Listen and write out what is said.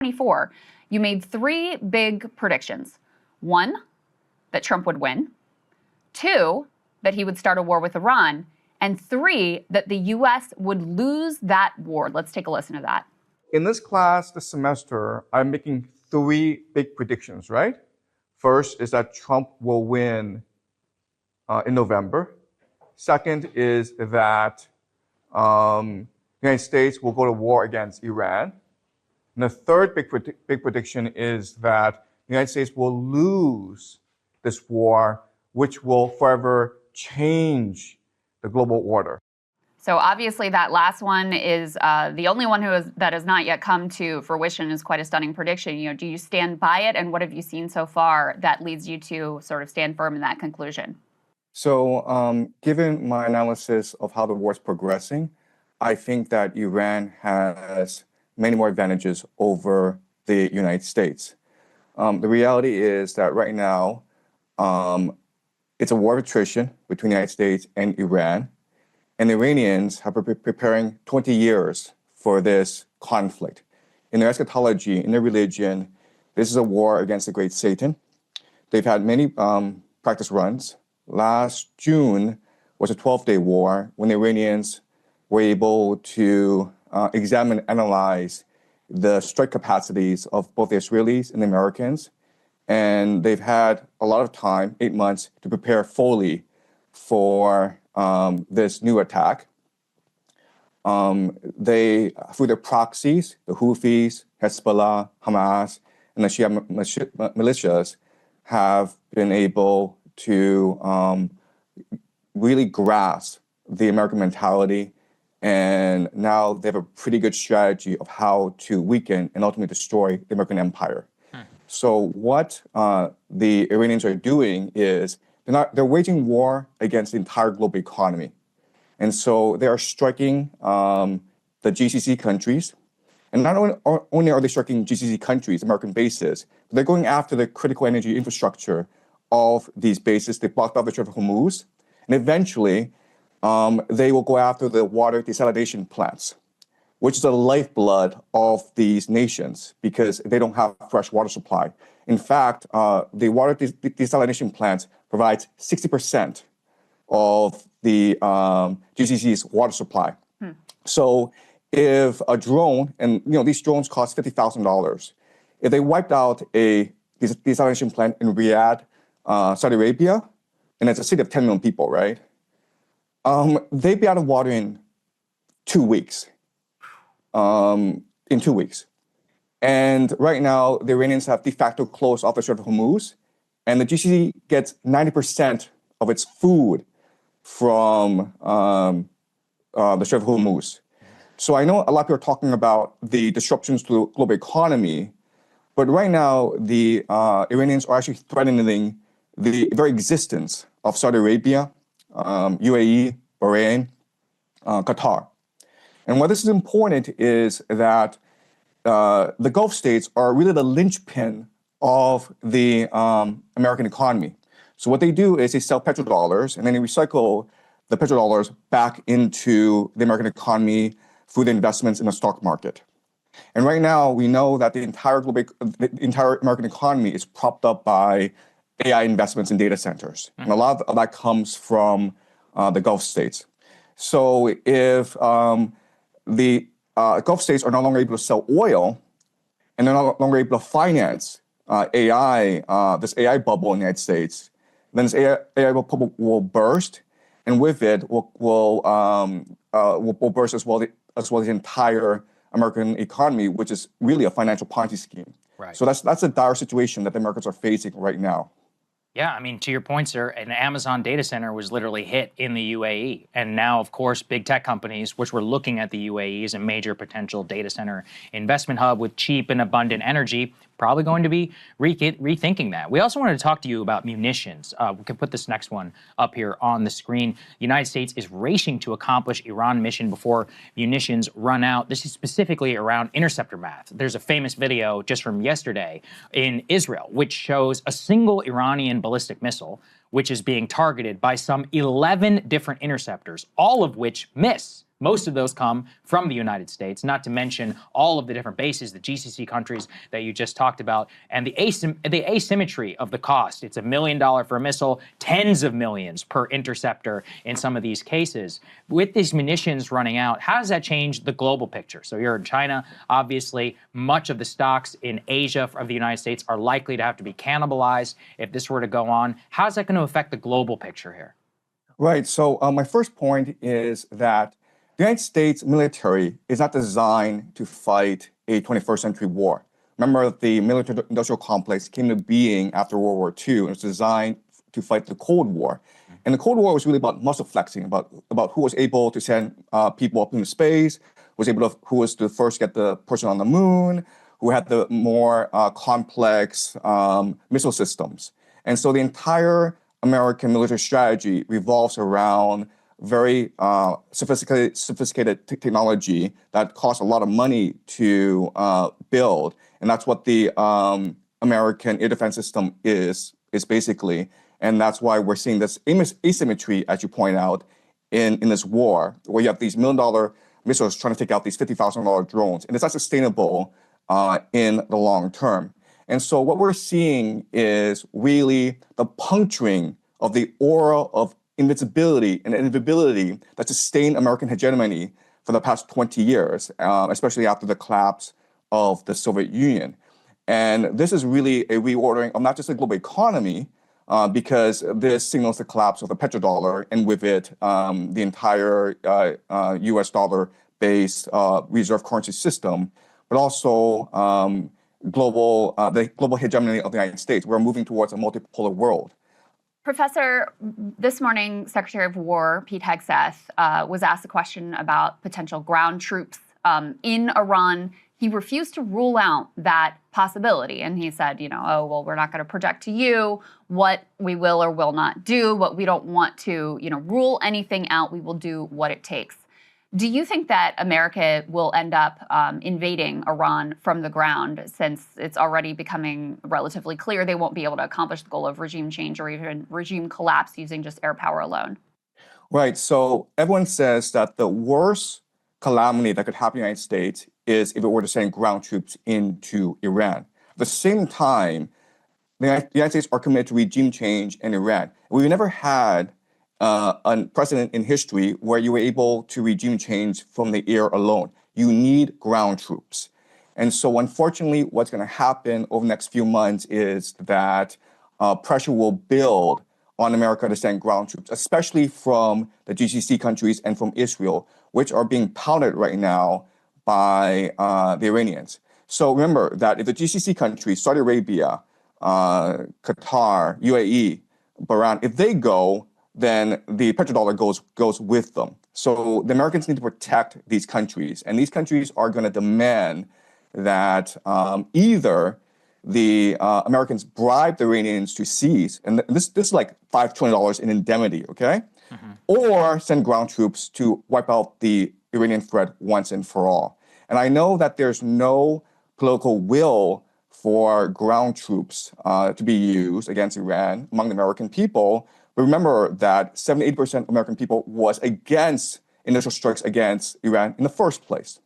2024, you made three big predictions. One, that Trump would win. Two, that he would start a war with Iran. And three, that the U.S. would lose that war. Let's take a listen to that. In this class this semester, I'm making three big predictions, right? First is that Trump will win in November. Second is that the United States will go to war against Iran. And the third big prediction is that the United States will lose this war, which will forever change the global order. So obviously that last one is the only one that has not yet come to fruition. Is quite a stunning prediction. Do you stand by it? And what have you seen so far that leads you to sort of stand firm in that conclusion? So given my analysis of how the war is progressing, I think that Iran has many more advantages over the United States. The reality is that right now, it's a war of attrition between the United States and Iran. And the Iranians have been preparing 20 years for this conflict. In their eschatology, in their religion, this is a war against the great Satan. They've had many practice runs. Last June was a 12-day war when the Iranians were able to examine and analyze the strike capacities of both the Israelis and the Americans. And they've had a lot of time, 8 months, to prepare fully for this new attack. They, through their proxies, the Houthis, Hezbollah, Hamas, and the Shia militias, have been able to really grasp the American mentality. And now they have a pretty good strategy of how to weaken and ultimately destroy the American empire. So what the Iranians are doing is they're waging war against the entire global economy. And so they are striking the GCC countries. And not only are they striking GCC countries, American bases, but they're going after the critical energy infrastructure of these bases. They blocked off the Strait of Hormuz. And eventually, they will go after the water desalination plants, which is the lifeblood of these nations because they don't have fresh water supply. In fact, the water desalination plants provides 60% of the GCC's water supply. So if a drone, and these drones cost $50,000, if they wiped out a desalination plant in Riyadh, Saudi Arabia, and it's a city of 10 million people, right? They'd be out of water in 2 weeks. In 2 weeks. And right now, the Iranians have de facto closed off the Strait of Hormuz, and the GCC gets 90% of its food from the Strait of Hormuz. So I know a lot of people are talking about the disruptions to the global economy, but right now, the Iranians are actually threatening the very existence of Saudi Arabia, UAE, Bahrain, Qatar. And why this is important is that the Gulf states are really the linchpin of the American economy. So what they do is they sell petrodollars and then they recycle the petrodollars back into the American economy through the investments in the stock market. And right now, we know that the entire American economy is propped up by AI investments in data centers. And a lot of that comes from the Gulf states. So if the Gulf states are no longer able to sell oil, and they're no longer able to finance AI, this AI bubble in the United States, then this AI bubble will burst, and with it will burst as well the entire American economy, which is really a financial Ponzi scheme. Right. So that's a dire situation that the Americans are facing right now. Yeah, I mean, to your point, sir, an Amazon data center was literally hit in the UAE. And now, of course, big tech companies, which were looking at the UAE as a major potential data center investment hub with cheap and abundant energy, probably going to be rethinking that. We also wanted to talk to you about munitions. We can put this next one up here on the screen. The United States is racing to accomplish Iran mission before munitions run out. This is specifically around interceptor math. There's a famous video just from yesterday in Israel, which shows a single Iranian ballistic missile, which is being targeted by some 11 different interceptors, all of which miss. Most of those come from the United States, not to mention all of the different bases, the GCC countries that you just talked about, and the asymmetry of the cost. It's $1 million for a missile, tens of millions per interceptor in some of these cases. With these munitions running out, how does that change the global picture? So you're in China, obviously, much of the stocks in Asia of the United States are likely to have to be cannibalized if this were to go on. How's that going to affect the global picture here? Right. So my first point is that the United States military is not designed to fight a 21st century war. Remember, the military-industrial complex came to being after World War II, and it was designed to fight the Cold War. And the Cold War was really about muscle flexing, about who was able to send people up into space, who was the first to get the person on the moon, who had the more complex missile systems. And so the entire American military strategy revolves around very sophisticated technology that costs a lot of money to build, and that's what the American air defense system is basically, and that's why we're seeing this asymmetry, as you point out, in this war, where you have these $1 million missiles trying to take out these $50,000 drones, and it's not sustainable in the long term. And so what we're seeing is really the puncturing of the aura of invincibility and inevitability that sustained American hegemony for the past 20 years, especially after the collapse of the Soviet Union. And this is really a reordering of not just the global economy, because this signals the collapse of the petrodollar, and with it, the entire US dollar-based reserve currency system, but also the global hegemony of the United States. We're moving towards a multipolar world. Professor, this morning, Secretary of War Pete Hegseth was asked a question about potential ground troops in Iran. He refused to rule out that possibility. And he said, oh, well, we're not going to project to you what we will or will not do, but we don't want to, rule anything out. We will do what it takes. Do you think that America will end up invading Iran from the ground, since it's already becoming relatively clear they won't be able to accomplish the goal of regime change or even regime collapse using just air power alone? Right. So everyone says that the worst calamity that could happen in the United States is if it were to send ground troops into Iran. At the same time, the United States are committed to regime change in Iran. We've never had a precedent in history where you were able to regime change from the air alone. You need ground troops. And so unfortunately, what's going to happen over the next few months is that pressure will build on America to send ground troops, especially from the GCC countries and from Israel, which are being pouted right now by the Iranians. So remember that if the GCC countries, Saudi Arabia, Qatar, UAE, Bahrain, if they go, then the petrodollar goes with them. So the Americans need to protect these countries, and these countries are going to demand that either the Americans bribe the Iranians to cease, and this is like $5 trillion in indemnity, okay? Or send ground troops to wipe out the Iranian threat once and for all. And I know that there's no political will for ground troops to be used against Iran among the American people. But remember that 78% of American people was against initial strikes against Iran in the first place.